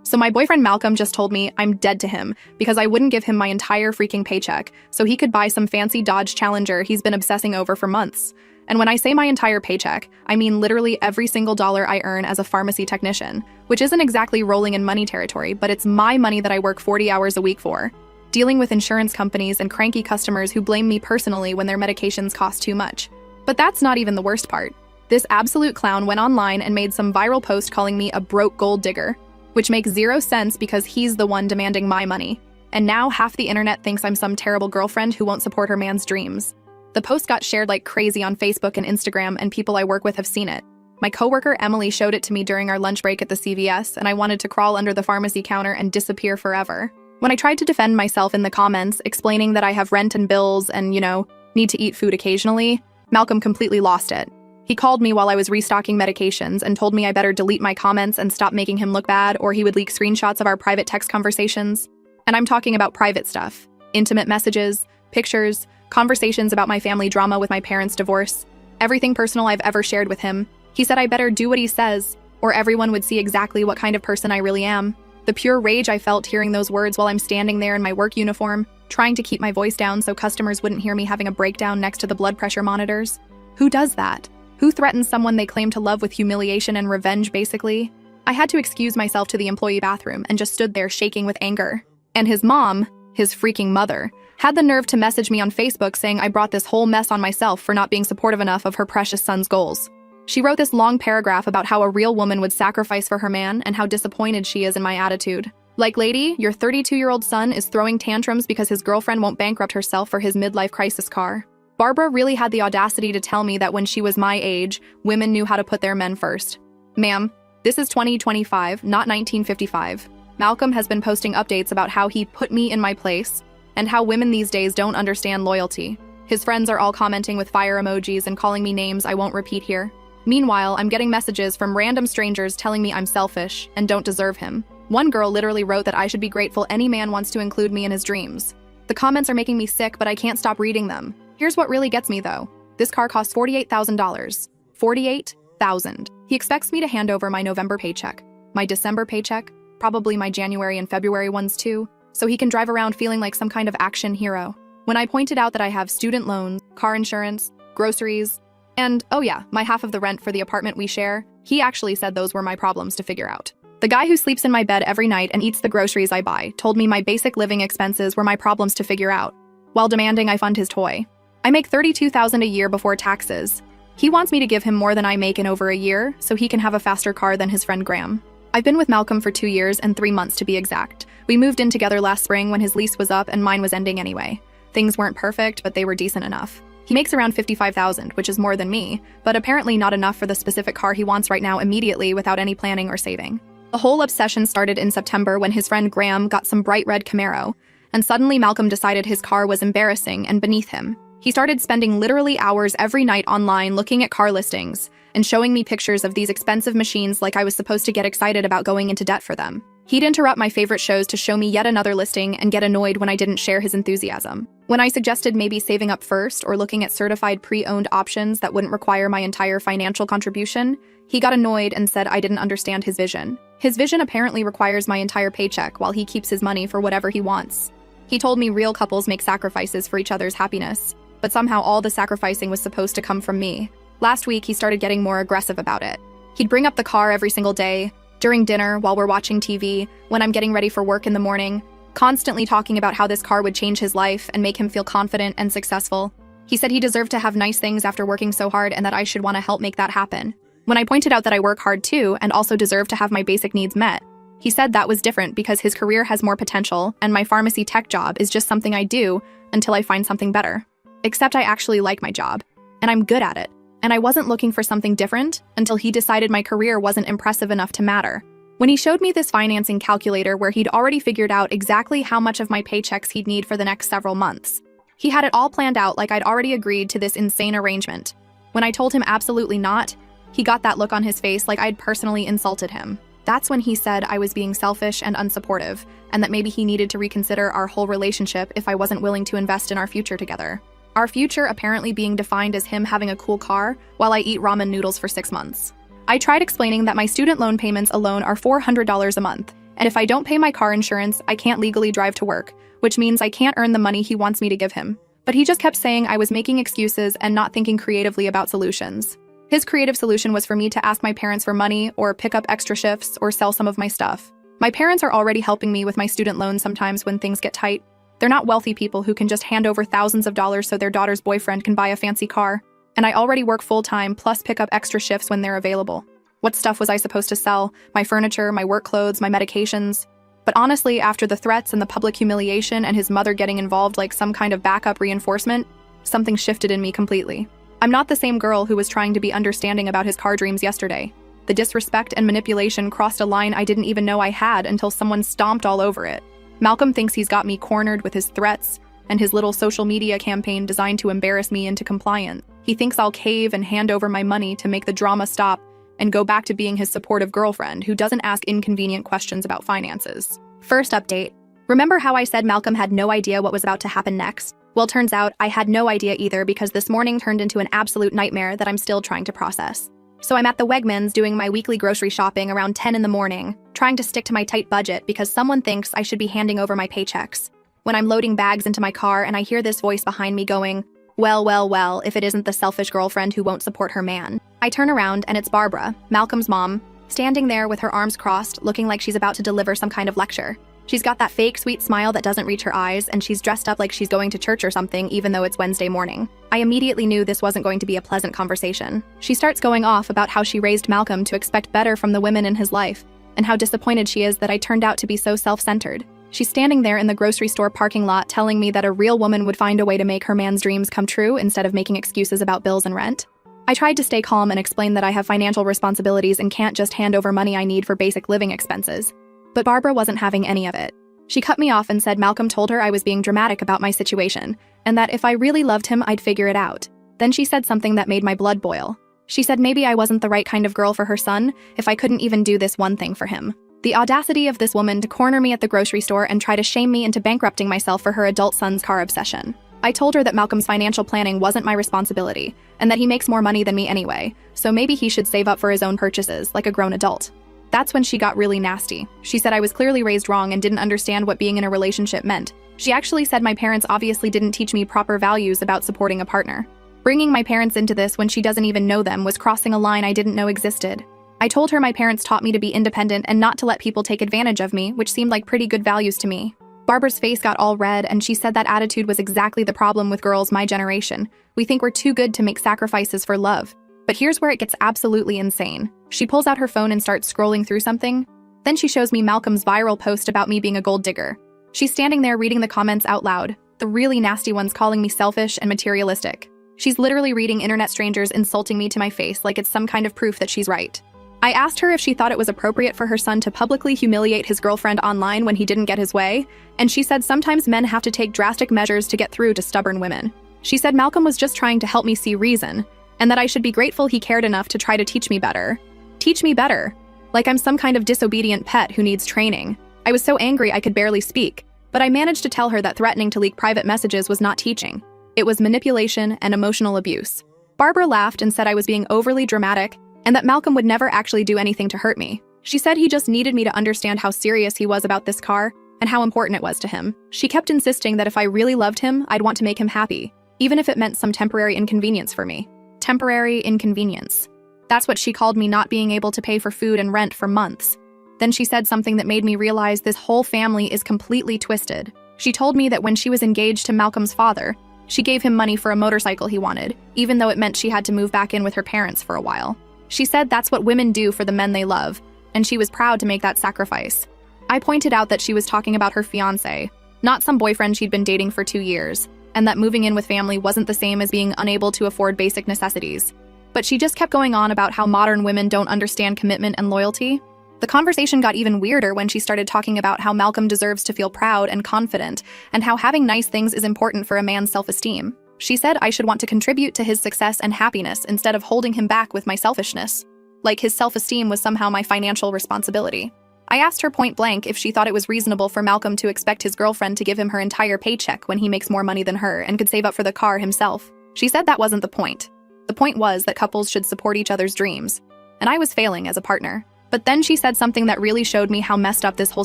So my boyfriend Malcolm just told me I'm dead to him because I wouldn't give him my entire freaking paycheck so he could buy some fancy Dodge Challenger he's been obsessing over for months. And when I say my entire paycheck, I mean literally every single dollar I earn as a pharmacy technician, which isn't exactly rolling in money territory, but it's my money that I work 40 hours a week for. Dealing with insurance companies and cranky customers who blame me personally when their medications cost too much. But that's not even the worst part. This absolute clown went online and made some viral post calling me a broke gold digger, which makes zero sense because he's the one demanding my money. And now half the internet thinks I'm some terrible girlfriend who won't support her man's dreams. The post got shared like crazy on Facebook and Instagram, and people I work with have seen it. My coworker Emily showed it to me during our lunch break at the CVS, and I wanted to crawl under the pharmacy counter and disappear forever. When I tried to defend myself in the comments, explaining that I have rent and bills and, need to eat food occasionally, Malcolm completely lost it. He called me while I was restocking medications and told me I better delete my comments and stop making him look bad, or he would leak screenshots of our private text conversations. And I'm talking about private stuff. Intimate messages, pictures, conversations about my family drama with my parents' divorce. Everything personal I've ever shared with him. He said I better do what he says, or everyone would see exactly what kind of person I really am. The pure rage I felt hearing those words while I'm standing there in my work uniform, trying to keep my voice down so customers wouldn't hear me having a breakdown next to the blood pressure monitors. Who does that? Who threatens someone they claim to love with humiliation and revenge, basically? I had to excuse myself to the employee bathroom and just stood there shaking with anger. And his mom, his freaking mother, had the nerve to message me on Facebook saying I brought this whole mess on myself for not being supportive enough of her precious son's goals. She wrote this long paragraph about how a real woman would sacrifice for her man and how disappointed she is in my attitude. Like, lady, your 32-year-old son is throwing tantrums because his girlfriend won't bankrupt herself for his midlife crisis car. Barbara really had the audacity to tell me that when she was my age, women knew how to put their men first. Ma'am, this is 2025, not 1955. Malcolm has been posting updates about how he put me in my place and how women these days don't understand loyalty. His friends are all commenting with fire emojis and calling me names I won't repeat here. Meanwhile, I'm getting messages from random strangers telling me I'm selfish and don't deserve him. One girl literally wrote that I should be grateful any man wants to include me in his dreams. The comments are making me sick, but I can't stop reading them. Here's what really gets me, though. This car costs $48,000. $48,000. He expects me to hand over my November paycheck, my December paycheck, probably my January and February ones too, so he can drive around feeling like some kind of action hero. When I pointed out that I have student loans, car insurance, groceries, and, oh yeah, my half of the rent for the apartment we share, he actually said those were my problems to figure out. The guy who sleeps in my bed every night and eats the groceries I buy told me my basic living expenses were my problems to figure out, while demanding I fund his toy. I make $32,000 a year before taxes. He wants me to give him more than I make in over a year, so he can have a faster car than his friend Graham. I've been with Malcolm for 2 years and 3 months to be exact. We moved in together last spring when his lease was up and mine was ending anyway. Things weren't perfect, but they were decent enough. He makes around $55,000, which is more than me, but apparently not enough for the specific car he wants right now immediately without any planning or saving. The whole obsession started in September when his friend Graham got some bright red Camaro, and suddenly Malcolm decided his car was embarrassing and beneath him. He started spending literally hours every night online looking at car listings and showing me pictures of these expensive machines like I was supposed to get excited about going into debt for them. He'd interrupt my favorite shows to show me yet another listing and get annoyed when I didn't share his enthusiasm. When I suggested maybe saving up first or looking at certified pre-owned options that wouldn't require my entire financial contribution, he got annoyed and said I didn't understand his vision. His vision apparently requires my entire paycheck while he keeps his money for whatever he wants. He told me real couples make sacrifices for each other's happiness, but somehow all the sacrificing was supposed to come from me. Last week, he started getting more aggressive about it. He'd bring up the car every single day, during dinner, while we're watching TV, when I'm getting ready for work in the morning, constantly talking about how this car would change his life and make him feel confident and successful. He said he deserved to have nice things after working so hard and that I should want to help make that happen. When I pointed out that I work hard too and also deserve to have my basic needs met, he said that was different because his career has more potential and my pharmacy tech job is just something I do until I find something better. Except I actually like my job, and I'm good at it. And I wasn't looking for something different until he decided my career wasn't impressive enough to matter. When he showed me this financing calculator where he'd already figured out exactly how much of my paychecks he'd need for the next several months. He had it all planned out like I'd already agreed to this insane arrangement. When I told him absolutely not, he got that look on his face like I'd personally insulted him. That's when he said I was being selfish and unsupportive, and that maybe he needed to reconsider our whole relationship if I wasn't willing to invest in our future together. Our future apparently being defined as him having a cool car while I eat ramen noodles for 6 months. I tried explaining that my student loan payments alone are $400 a month, And if I don't pay my car insurance, I can't legally drive to work, which means I can't earn the money he wants me to give him. But he just kept saying I was making excuses and not thinking creatively about solutions. His creative solution was for me to ask my parents for money or pick up extra shifts or sell some of my stuff. My parents are already helping me with my student loans sometimes when things get tight. They're not wealthy people who can just hand over thousands of dollars so their daughter's boyfriend can buy a fancy car. And I already work full-time plus pick up extra shifts when they're available. What stuff was I supposed to sell? My furniture, my work clothes, my medications? But honestly, after the threats and the public humiliation and his mother getting involved like some kind of backup reinforcement, something shifted in me completely. I'm not the same girl who was trying to be understanding about his car dreams yesterday. The disrespect and manipulation crossed a line I didn't even know I had until someone stomped all over it. Malcolm thinks he's got me cornered with his threats and his little social media campaign designed to embarrass me into compliance. He thinks I'll cave and hand over my money to make the drama stop and go back to being his supportive girlfriend who doesn't ask inconvenient questions about finances. First update. Remember how I said Malcolm had no idea what was about to happen next? Well, turns out I had no idea either because this morning turned into an absolute nightmare that I'm still trying to process. So I'm at the Wegmans doing my weekly grocery shopping around 10 in the morning, trying to stick to my tight budget because someone thinks I should be handing over my paychecks. When I'm loading bags into my car and I hear this voice behind me going, well, if it isn't the selfish girlfriend who won't support her man. I turn around and it's Barbara, Malcolm's mom, standing there with her arms crossed, looking like she's about to deliver some kind of lecture. She's got that fake sweet smile that doesn't reach her eyes, and she's dressed up like she's going to church or something even though it's Wednesday morning. I immediately knew this wasn't going to be a pleasant conversation. She starts going off about how she raised Malcolm to expect better from the women in his life, and how disappointed she is that I turned out to be so self-centered. She's standing there in the grocery store parking lot telling me that a real woman would find a way to make her man's dreams come true instead of making excuses about bills and rent. I tried to stay calm and explain that I have financial responsibilities and can't just hand over money I need for basic living expenses. But Barbara wasn't having any of it. She cut me off and said Malcolm told her I was being dramatic about my situation, and that if I really loved him, I'd figure it out. Then she said something that made my blood boil. She said maybe I wasn't the right kind of girl for her son if I couldn't even do this one thing for him. The audacity of this woman to corner me at the grocery store and try to shame me into bankrupting myself for her adult son's car obsession. I told her that Malcolm's financial planning wasn't my responsibility, and that he makes more money than me anyway, so maybe he should save up for his own purchases, like a grown adult. That's when she got really nasty. She said I was clearly raised wrong and didn't understand what being in a relationship meant. She actually said my parents obviously didn't teach me proper values about supporting a partner. Bringing my parents into this when she doesn't even know them was crossing a line I didn't know existed. I told her my parents taught me to be independent and not to let people take advantage of me, which seemed like pretty good values to me. Barbara's face got all red, and she said that attitude was exactly the problem with girls my generation. We think we're too good to make sacrifices for love. But here's where it gets absolutely insane. She pulls out her phone and starts scrolling through something. Then she shows me Malcolm's viral post about me being a gold digger. She's standing there reading the comments out loud, the really nasty ones calling me selfish and materialistic. She's literally reading internet strangers insulting me to my face like it's some kind of proof that she's right. I asked her if she thought it was appropriate for her son to publicly humiliate his girlfriend online when he didn't get his way, and she said sometimes men have to take drastic measures to get through to stubborn women. She said Malcolm was just trying to help me see reason, and that I should be grateful he cared enough to try to teach me better. Teach me better. Like I'm some kind of disobedient pet who needs training. I was so angry I could barely speak, but I managed to tell her that threatening to leak private messages was not teaching. It was manipulation and emotional abuse. Barbara laughed and said I was being overly dramatic, and that Malcolm would never actually do anything to hurt me. She said he just needed me to understand how serious he was about this car and how important it was to him. She kept insisting that if I really loved him, I'd want to make him happy, even if it meant some temporary inconvenience for me. Temporary inconvenience. That's what she called me not being able to pay for food and rent for months. Then she said something that made me realize this whole family is completely twisted. She told me that when she was engaged to Malcolm's father, she gave him money for a motorcycle he wanted, even though it meant she had to move back in with her parents for a while. She said that's what women do for the men they love, and she was proud to make that sacrifice. I pointed out that she was talking about her fiancé, not some boyfriend she'd been dating for 2 years, and that moving in with family wasn't the same as being unable to afford basic necessities. But she just kept going on about how modern women don't understand commitment and loyalty. The conversation got even weirder when she started talking about how Malcolm deserves to feel proud and confident, and how having nice things is important for a man's self-esteem. She said I should want to contribute to his success and happiness instead of holding him back with my selfishness. Like his self-esteem was somehow my financial responsibility. I asked her point blank if she thought it was reasonable for Malcolm to expect his girlfriend to give him her entire paycheck when he makes more money than her and could save up for the car himself. She said that wasn't the point. The point was that couples should support each other's dreams, and I was failing as a partner. But then she said something that really showed me how messed up this whole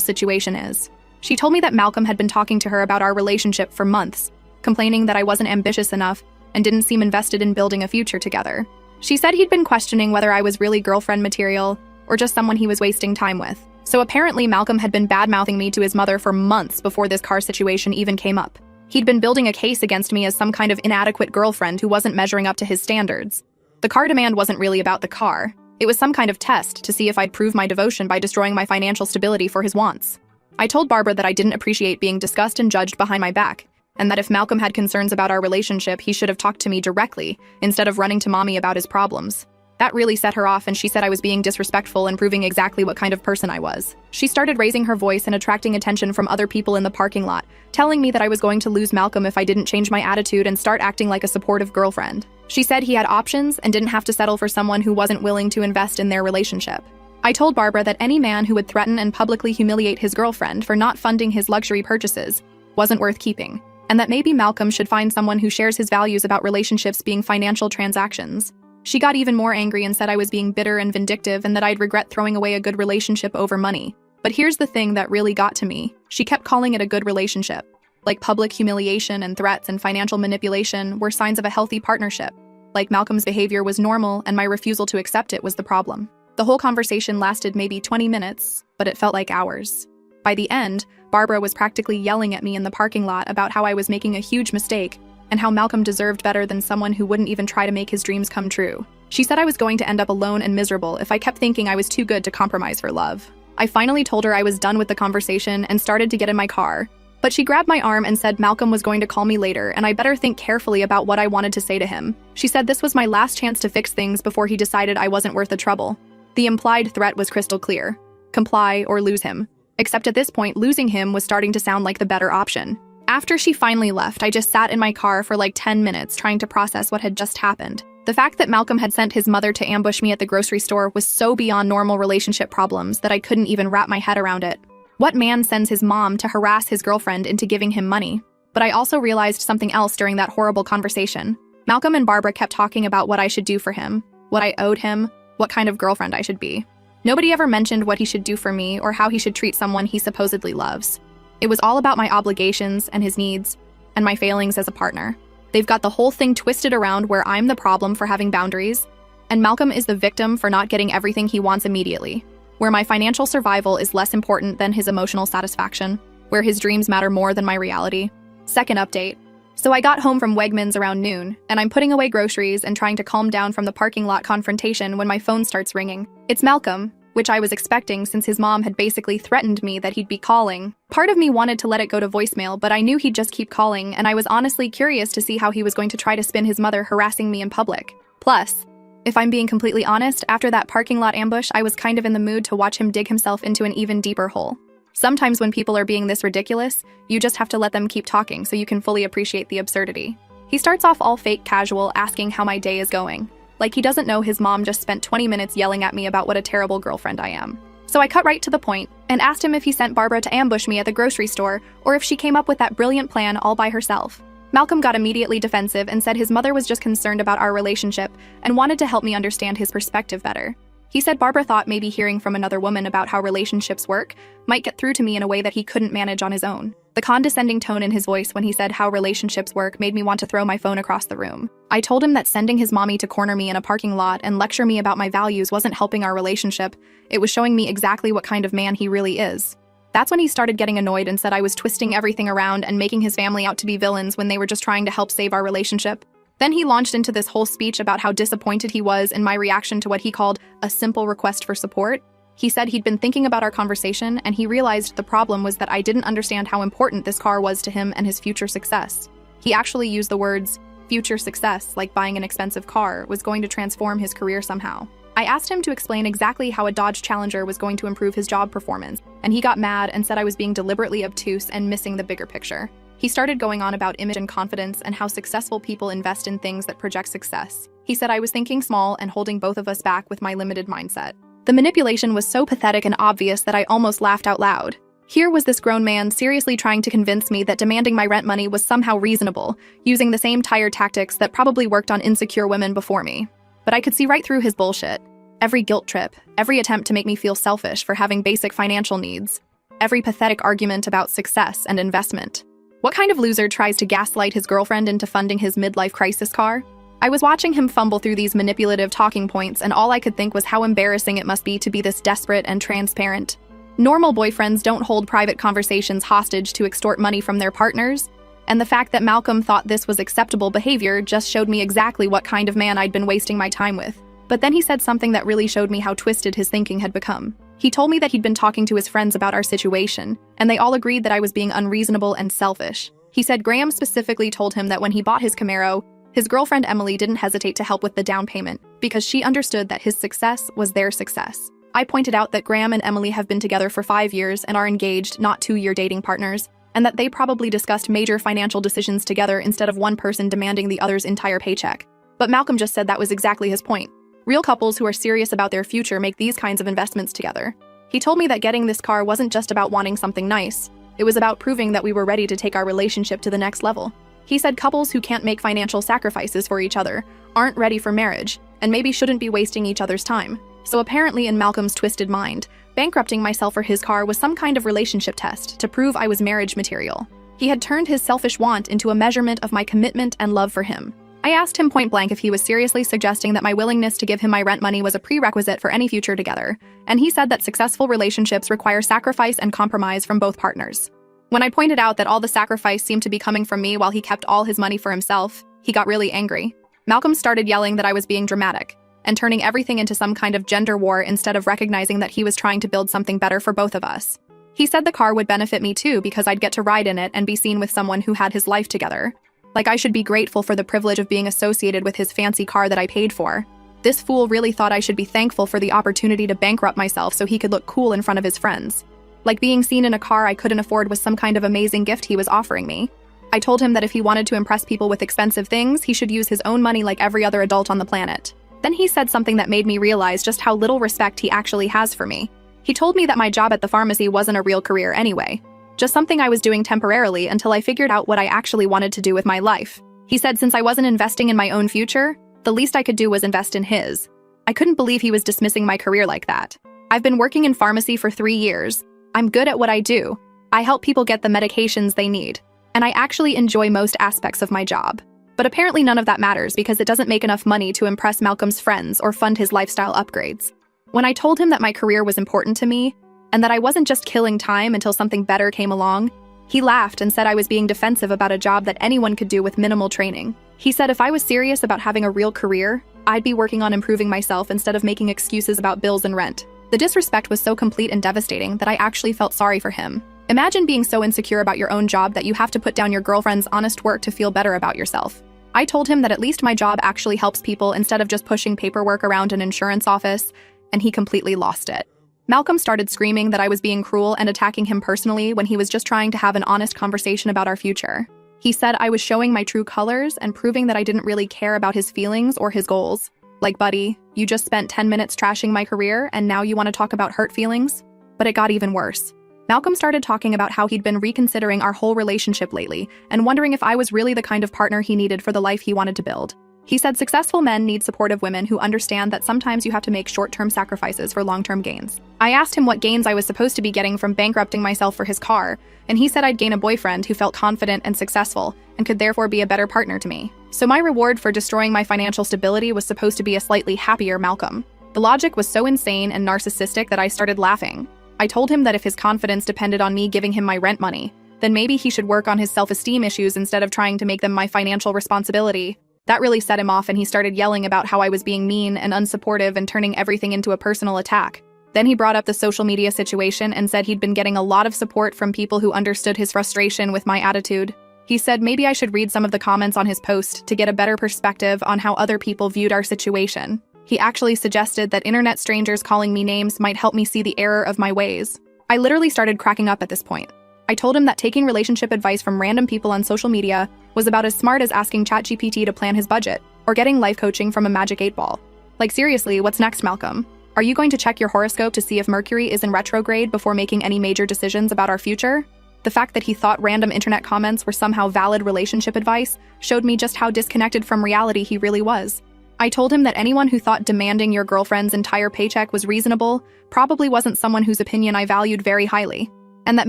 situation is. She told me that Malcolm had been talking to her about our relationship for months, complaining that I wasn't ambitious enough and didn't seem invested in building a future together. She said he'd been questioning whether I was really girlfriend material or just someone he was wasting time with. So apparently Malcolm had been bad-mouthing me to his mother for months before this car situation even came up. He'd been building a case against me as some kind of inadequate girlfriend who wasn't measuring up to his standards. The car demand wasn't really about the car. It was some kind of test to see if I'd prove my devotion by destroying my financial stability for his wants. I told Barbara that I didn't appreciate being discussed and judged behind my back, and that if Malcolm had concerns about our relationship, he should have talked to me directly instead of running to mommy about his problems. That really set her off, and she said I was being disrespectful and proving exactly what kind of person I was. She started raising her voice and attracting attention from other people in the parking lot, telling me that I was going to lose Malcolm if I didn't change my attitude and start acting like a supportive girlfriend. She said he had options and didn't have to settle for someone who wasn't willing to invest in their relationship. I told Barbara that any man who would threaten and publicly humiliate his girlfriend for not funding his luxury purchases wasn't worth keeping, and that maybe Malcolm should find someone who shares his values about relationships being financial transactions. She got even more angry and said I was being bitter and vindictive and that I'd regret throwing away a good relationship over money. But here's the thing that really got to me. She kept calling it a good relationship. Like public humiliation and threats and financial manipulation were signs of a healthy partnership. Like Malcolm's behavior was normal and my refusal to accept it was the problem. The whole conversation lasted maybe 20 minutes, but it felt like hours. By the end, Barbara was practically yelling at me in the parking lot about how I was making a huge mistake and how Malcolm deserved better than someone who wouldn't even try to make his dreams come true. She said I was going to end up alone and miserable if I kept thinking I was too good to compromise for love. I finally told her I was done with the conversation and started to get in my car, but she grabbed my arm and said Malcolm was going to call me later and I better think carefully about what I wanted to say to him. She said this was my last chance to fix things before he decided I wasn't worth the trouble. The implied threat was crystal clear: comply or lose him. Except at this point, losing him was starting to sound like the better option. After she finally left, I just sat in my car for like 10 minutes trying to process what had just happened. The fact that Malcolm had sent his mother to ambush me at the grocery store was so beyond normal relationship problems that I couldn't even wrap my head around it. What man sends his mom to harass his girlfriend into giving him money? But I also realized something else during that horrible conversation. Malcolm and Barbara kept talking about what I should do for him, what I owed him, what kind of girlfriend I should be. Nobody ever mentioned what he should do for me or how he should treat someone he supposedly loves. It was all about my obligations and his needs, and my failings as a partner. They've got the whole thing twisted around where I'm the problem for having boundaries, and Malcolm is the victim for not getting everything he wants immediately, where my financial survival is less important than his emotional satisfaction, where his dreams matter more than my reality. Second update. So I got home from Wegmans around noon, and I'm putting away groceries and trying to calm down from the parking lot confrontation when my phone starts ringing. It's Malcolm, which I was expecting since his mom had basically threatened me that he'd be calling. Part of me wanted to let it go to voicemail, but I knew he'd just keep calling, and I was honestly curious to see how he was going to try to spin his mother harassing me in public. Plus, if I'm being completely honest, after that parking lot ambush, I was kind of in the mood to watch him dig himself into an even deeper hole. Sometimes when people are being this ridiculous, you just have to let them keep talking so you can fully appreciate the absurdity. He starts off all fake casual, asking how my day is going. Like he doesn't know his mom just spent 20 minutes yelling at me about what a terrible girlfriend I am. So I cut right to the point and asked him if he sent Barbara to ambush me at the grocery store or if she came up with that brilliant plan all by herself. Malcolm got immediately defensive and said his mother was just concerned about our relationship and wanted to help me understand his perspective better. He said Barbara thought maybe hearing from another woman about how relationships work might get through to me in a way that he couldn't manage on his own. The condescending tone in his voice when he said how relationships work made me want to throw my phone across the room. I told him that sending his mommy to corner me in a parking lot and lecture me about my values wasn't helping our relationship. It was showing me exactly what kind of man he really is. That's when he started getting annoyed and said I was twisting everything around and making his family out to be villains when they were just trying to help save our relationship. Then he launched into this whole speech about how disappointed he was in my reaction to what he called a simple request for support. He said he'd been thinking about our conversation and he realized the problem was that I didn't understand how important this car was to him and his future success. He actually used the words, future success, like buying an expensive car, was going to transform his career somehow. I asked him to explain exactly how a Dodge Challenger was going to improve his job performance, and he got mad and said I was being deliberately obtuse and missing the bigger picture. He started going on about image and confidence and how successful people invest in things that project success. He said I was thinking small and holding both of us back with my limited mindset. The manipulation was so pathetic and obvious that I almost laughed out loud. Here was this grown man seriously trying to convince me that demanding my rent money was somehow reasonable, using the same tired tactics that probably worked on insecure women before me. But I could see right through his bullshit. Every guilt trip, every attempt to make me feel selfish for having basic financial needs, every pathetic argument about success and investment. What kind of loser tries to gaslight his girlfriend into funding his midlife crisis car? I was watching him fumble through these manipulative talking points, and all I could think was how embarrassing it must be to be this desperate and transparent. Normal boyfriends don't hold private conversations hostage to extort money from their partners, and the fact that Malcolm thought this was acceptable behavior just showed me exactly what kind of man I'd been wasting my time with. But then he said something that really showed me how twisted his thinking had become. He told me that he'd been talking to his friends about our situation, and they all agreed that I was being unreasonable and selfish. He said Graham specifically told him that when he bought his Camaro, his girlfriend Emily didn't hesitate to help with the down payment because she understood that his success was their success. I pointed out that Graham and Emily have been together for 5 years and are engaged, not 2-year dating partners, and that they probably discussed major financial decisions together instead of one person demanding the other's entire paycheck. But Malcolm just said that was exactly his point. Real couples who are serious about their future make these kinds of investments together. He told me that getting this car wasn't just about wanting something nice. It was about proving that we were ready to take our relationship to the next level. He said couples who can't make financial sacrifices for each other aren't ready for marriage and maybe shouldn't be wasting each other's time. So apparently in Malcolm's twisted mind, bankrupting myself for his car was some kind of relationship test to prove I was marriage material. He had turned his selfish want into a measurement of my commitment and love for him. I asked him point blank if he was seriously suggesting that my willingness to give him my rent money was a prerequisite for any future together, and he said that successful relationships require sacrifice and compromise from both partners. When I pointed out that all the sacrifice seemed to be coming from me while he kept all his money for himself, he got really angry. Malcolm started yelling that I was being dramatic and turning everything into some kind of gender war instead of recognizing that he was trying to build something better for both of us. He said the car would benefit me too because I'd get to ride in it and be seen with someone who had his life together. Like I should be grateful for the privilege of being associated with his fancy car that I paid for. This fool really thought I should be thankful for the opportunity to bankrupt myself so he could look cool in front of his friends. Like being seen in a car I couldn't afford was some kind of amazing gift he was offering me. I told him that if he wanted to impress people with expensive things, he should use his own money like every other adult on the planet. Then he said something that made me realize just how little respect he actually has for me. He told me that my job at the pharmacy wasn't a real career anyway, just something I was doing temporarily until I figured out what I actually wanted to do with my life. He said since I wasn't investing in my own future, the least I could do was invest in his. I couldn't believe he was dismissing my career like that. I've been working in pharmacy for 3 years. I'm good at what I do. I help people get the medications they need, and I actually enjoy most aspects of my job. But apparently none of that matters because it doesn't make enough money to impress Malcolm's friends or fund his lifestyle upgrades. When I told him that my career was important to me, and that I wasn't just killing time until something better came along, he laughed and said I was being defensive about a job that anyone could do with minimal training. He said if I was serious about having a real career, I'd be working on improving myself instead of making excuses about bills and rent. The disrespect was so complete and devastating that I actually felt sorry for him. Imagine being so insecure about your own job that you have to put down your girlfriend's honest work to feel better about yourself. I told him that at least my job actually helps people instead of just pushing paperwork around an insurance office, and he completely lost it. Malcolm started screaming that I was being cruel and attacking him personally when he was just trying to have an honest conversation about our future. He said I was showing my true colors and proving that I didn't really care about his feelings or his goals. Like, buddy, you just spent 10 minutes trashing my career and now you want to talk about hurt feelings? But it got even worse. Malcolm started talking about how he'd been reconsidering our whole relationship lately and wondering if I was really the kind of partner he needed for the life he wanted to build. He said successful men need supportive women who understand that sometimes you have to make short-term sacrifices for long-term gains. I asked him what gains I was supposed to be getting from bankrupting myself for his car, and he said I'd gain a boyfriend who felt confident and successful and could therefore be a better partner to me. So my reward for destroying my financial stability was supposed to be a slightly happier Malcolm. The logic was so insane and narcissistic that I started laughing. I told him that if his confidence depended on me giving him my rent money, then maybe he should work on his self-esteem issues instead of trying to make them my financial responsibility. That really set him off and he started yelling about how I was being mean and unsupportive and turning everything into a personal attack. Then he brought up the social media situation and said he'd been getting a lot of support from people who understood his frustration with my attitude. He said maybe I should read some of the comments on his post to get a better perspective on how other people viewed our situation. He actually suggested that internet strangers calling me names might help me see the error of my ways. I literally started cracking up at this point. I told him that taking relationship advice from random people on social media was about as smart as asking ChatGPT to plan his budget or getting life coaching from a magic 8-ball. Like seriously, what's next, Malcolm? Are you going to check your horoscope to see if Mercury is in retrograde before making any major decisions about our future? The fact that he thought random internet comments were somehow valid relationship advice showed me just how disconnected from reality he really was. I told him that anyone who thought demanding your girlfriend's entire paycheck was reasonable probably wasn't someone whose opinion I valued very highly, and that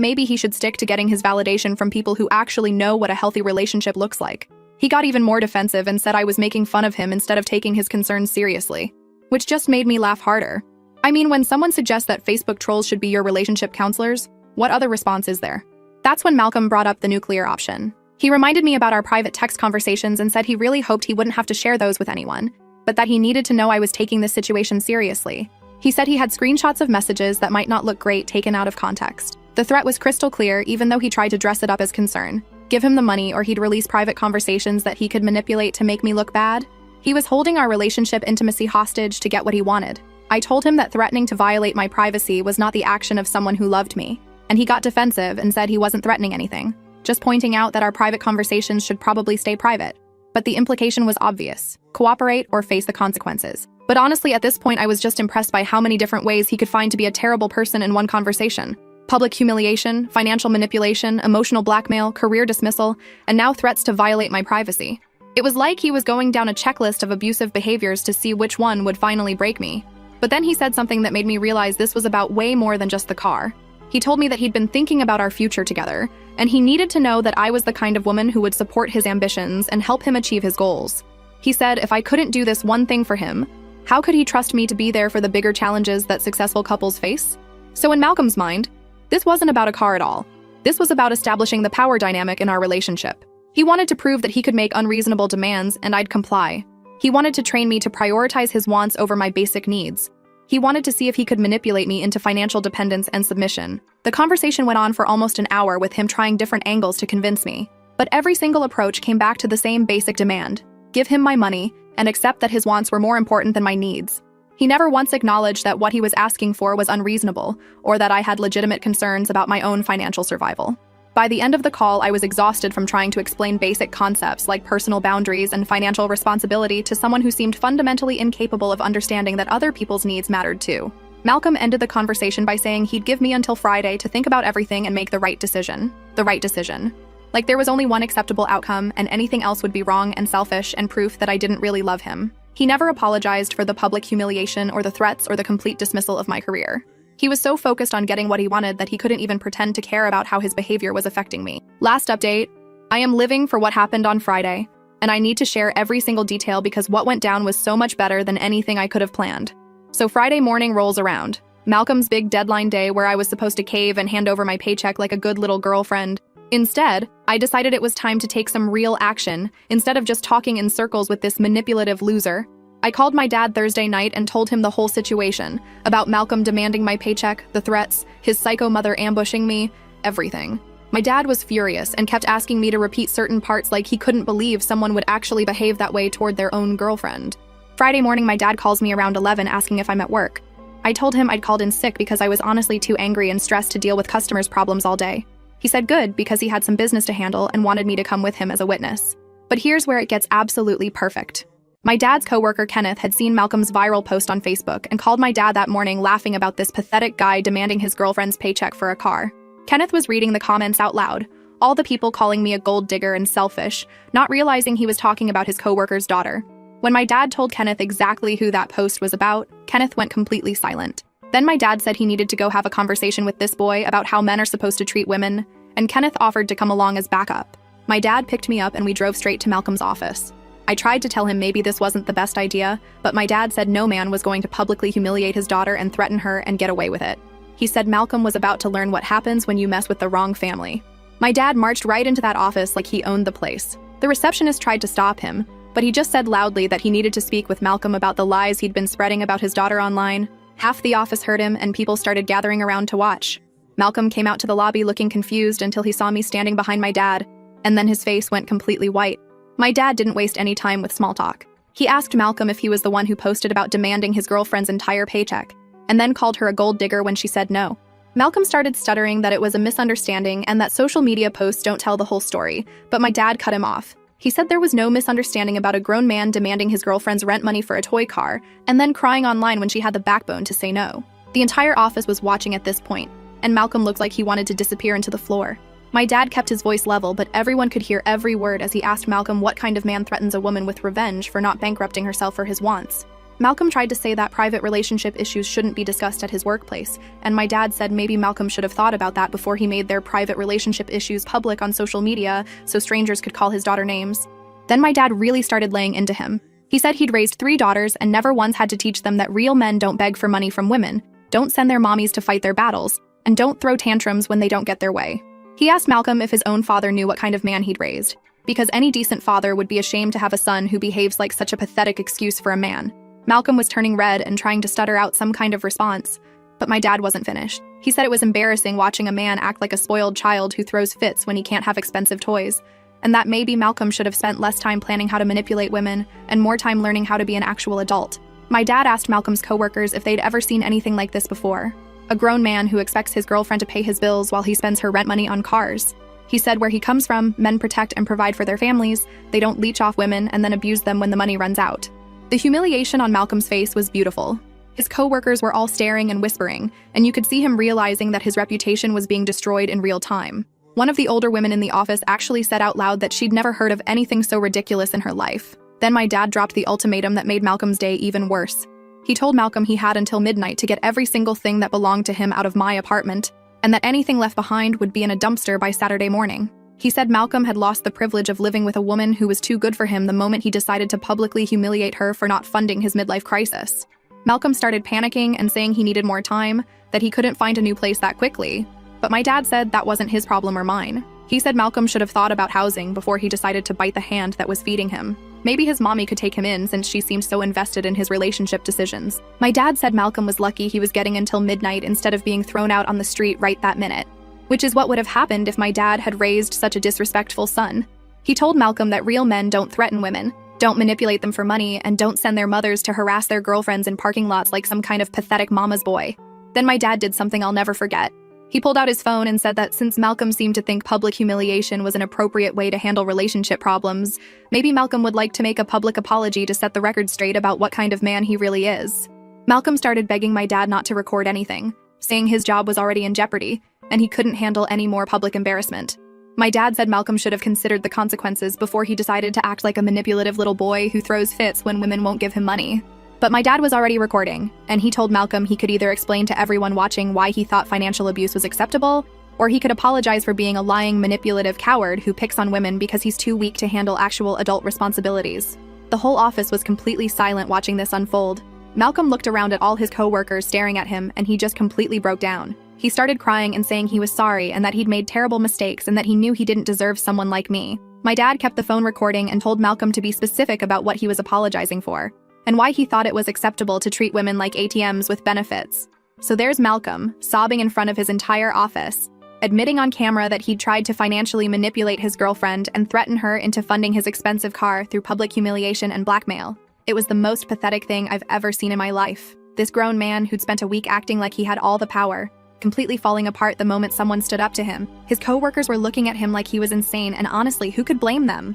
maybe he should stick to getting his validation from people who actually know what a healthy relationship looks like. He got even more defensive and said I was making fun of him instead of taking his concerns seriously, which just made me laugh harder. I mean, when someone suggests that Facebook trolls should be your relationship counselors, what other response is there? That's when Malcolm brought up the nuclear option. He reminded me about our private text conversations and said he really hoped he wouldn't have to share those with anyone, but that he needed to know I was taking this situation seriously. He said he had screenshots of messages that might not look great taken out of context. The threat was crystal clear, even though he tried to dress it up as concern. Give him the money or he'd release private conversations that he could manipulate to make me look bad. He was holding our relationship intimacy hostage to get what he wanted. I told him that threatening to violate my privacy was not the action of someone who loved me, and he got defensive and said he wasn't threatening anything, just pointing out that our private conversations should probably stay private. But the implication was obvious: cooperate or face the consequences. But honestly, at this point, I was just impressed by how many different ways he could find to be a terrible person in one conversation. Public humiliation, financial manipulation, emotional blackmail, career dismissal, and now threats to violate my privacy. It was like he was going down a checklist of abusive behaviors to see which one would finally break me. But then he said something that made me realize this was about way more than just the car. He told me that he'd been thinking about our future together, and he needed to know that I was the kind of woman who would support his ambitions and help him achieve his goals. He said if I couldn't do this one thing for him, how could he trust me to be there for the bigger challenges that successful couples face? So in Malcolm's mind, this wasn't about a car at all. This was about establishing the power dynamic in our relationship. He wanted to prove that he could make unreasonable demands and I'd comply. He wanted to train me to prioritize his wants over my basic needs. He wanted to see if he could manipulate me into financial dependence and submission. The conversation went on for almost an hour with him trying different angles to convince me. But every single approach came back to the same basic demand: give him my money and accept that his wants were more important than my needs. He never once acknowledged that what he was asking for was unreasonable or that I had legitimate concerns about my own financial survival. By the end of the call, I was exhausted from trying to explain basic concepts like personal boundaries and financial responsibility to someone who seemed fundamentally incapable of understanding that other people's needs mattered too. Malcolm ended the conversation by saying he'd give me until Friday to think about everything and make the right decision. The right decision. Like there was only one acceptable outcome and anything else would be wrong and selfish and proof that I didn't really love him. He never apologized for the public humiliation or the threats or the complete dismissal of my career. He was so focused on getting what he wanted that he couldn't even pretend to care about how his behavior was affecting me. Last update, I am living for what happened on Friday, and I need to share every single detail because what went down was so much better than anything I could have planned. So Friday morning rolls around. Malcolm's big deadline day where I was supposed to cave and hand over my paycheck like a good little girlfriend. Instead, I decided it was time to take some real action instead of just talking in circles with this manipulative loser. I called my dad Thursday night and told him the whole situation, about Malcolm demanding my paycheck, the threats, his psycho mother ambushing me, everything. My dad was furious and kept asking me to repeat certain parts like he couldn't believe someone would actually behave that way toward their own girlfriend. Friday morning, my dad calls me around 11 asking if I'm at work. I told him I'd called in sick because I was honestly too angry and stressed to deal with customers' problems all day. He said good because he had some business to handle and wanted me to come with him as a witness. But here's where it gets absolutely perfect. My dad's coworker Kenneth had seen Malcolm's viral post on Facebook and called my dad that morning laughing about this pathetic guy demanding his girlfriend's paycheck for a car. Kenneth was reading the comments out loud, all the people calling me a gold digger and selfish, not realizing he was talking about his coworker's daughter. When my dad told Kenneth exactly who that post was about, Kenneth went completely silent. Then my dad said he needed to go have a conversation with this boy about how men are supposed to treat women, and Kenneth offered to come along as backup. My dad picked me up and we drove straight to Malcolm's office. I tried to tell him maybe this wasn't the best idea, but my dad said no man was going to publicly humiliate his daughter and threaten her and get away with it. He said Malcolm was about to learn what happens when you mess with the wrong family. My dad marched right into that office like he owned the place. The receptionist tried to stop him, but he just said loudly that he needed to speak with Malcolm about the lies he'd been spreading about his daughter online. Half the office heard him and people started gathering around to watch. Malcolm came out to the lobby looking confused until he saw me standing behind my dad, and then his face went completely white. My dad didn't waste any time with small talk. He asked Malcolm if he was the one who posted about demanding his girlfriend's entire paycheck, and then called her a gold digger when she said no. Malcolm started stuttering that it was a misunderstanding and that social media posts don't tell the whole story, but my dad cut him off. He said there was no misunderstanding about a grown man demanding his girlfriend's rent money for a toy car, and then crying online when she had the backbone to say no. The entire office was watching at this point, and Malcolm looked like he wanted to disappear into the floor. My dad kept his voice level, but everyone could hear every word as he asked Malcolm what kind of man threatens a woman with revenge for not bankrupting herself for his wants. Malcolm tried to say that private relationship issues shouldn't be discussed at his workplace, and my dad said maybe Malcolm should have thought about that before he made their private relationship issues public on social media so strangers could call his daughter names. Then my dad really started laying into him. He said he'd raised 3 daughters and never once had to teach them that real men don't beg for money from women, don't send their mommies to fight their battles, and don't throw tantrums when they don't get their way. He asked Malcolm if his own father knew what kind of man he'd raised, because any decent father would be ashamed to have a son who behaves like such a pathetic excuse for a man. Malcolm was turning red and trying to stutter out some kind of response, but my dad wasn't finished. He said it was embarrassing watching a man act like a spoiled child who throws fits when he can't have expensive toys, and that maybe Malcolm should have spent less time planning how to manipulate women and more time learning how to be an actual adult. My dad asked Malcolm's coworkers if they'd ever seen anything like this before. A grown man who expects his girlfriend to pay his bills while he spends her rent money on cars. He said where he comes from, men protect and provide for their families, they don't leech off women and then abuse them when the money runs out. The humiliation on Malcolm's face was beautiful. His co-workers were all staring and whispering, and you could see him realizing that his reputation was being destroyed in real time. One of the older women in the office actually said out loud that she'd never heard of anything so ridiculous in her life. Then my dad dropped the ultimatum that made Malcolm's day even worse. He told Malcolm he had until midnight to get every single thing that belonged to him out of my apartment, and that anything left behind would be in a dumpster by Saturday morning. He said Malcolm had lost the privilege of living with a woman who was too good for him the moment he decided to publicly humiliate her for not funding his midlife crisis. Malcolm started panicking and saying he needed more time, that he couldn't find a new place that quickly, but my dad said that wasn't his problem or mine. He said Malcolm should have thought about housing before he decided to bite the hand that was feeding him. Maybe his mommy could take him in since she seemed so invested in his relationship decisions. My dad said Malcolm was lucky he was getting until midnight instead of being thrown out on the street right that minute, which is what would have happened if my dad had raised such a disrespectful son. He told Malcolm that real men don't threaten women, don't manipulate them for money, and don't send their mothers to harass their girlfriends in parking lots like some kind of pathetic mama's boy. Then my dad did something I'll never forget. He pulled out his phone and said that since Malcolm seemed to think public humiliation was an appropriate way to handle relationship problems, maybe Malcolm would like to make a public apology to set the record straight about what kind of man he really is. Malcolm started begging my dad not to record anything, saying his job was already in jeopardy, and he couldn't handle any more public embarrassment. My dad said Malcolm should have considered the consequences before he decided to act like a manipulative little boy who throws fits when women won't give him money. But my dad was already recording, and he told Malcolm he could either explain to everyone watching why he thought financial abuse was acceptable, or he could apologize for being a lying, manipulative coward who picks on women because he's too weak to handle actual adult responsibilities. The whole office was completely silent watching this unfold. Malcolm looked around at all his co-workers staring at him, and he just completely broke down. He started crying and saying he was sorry and that he'd made terrible mistakes and that he knew he didn't deserve someone like me. My dad kept the phone recording and told Malcolm to be specific about what he was apologizing for, and why he thought it was acceptable to treat women like ATMs with benefits. So there's Malcolm, sobbing in front of his entire office, admitting on camera that he'd tried to financially manipulate his girlfriend and threaten her into funding his expensive car through public humiliation and blackmail. It was the most pathetic thing I've ever seen in my life. This grown man who'd spent a week acting like he had all the power, completely falling apart the moment someone stood up to him. His co-workers were looking at him like he was insane, and honestly, who could blame them?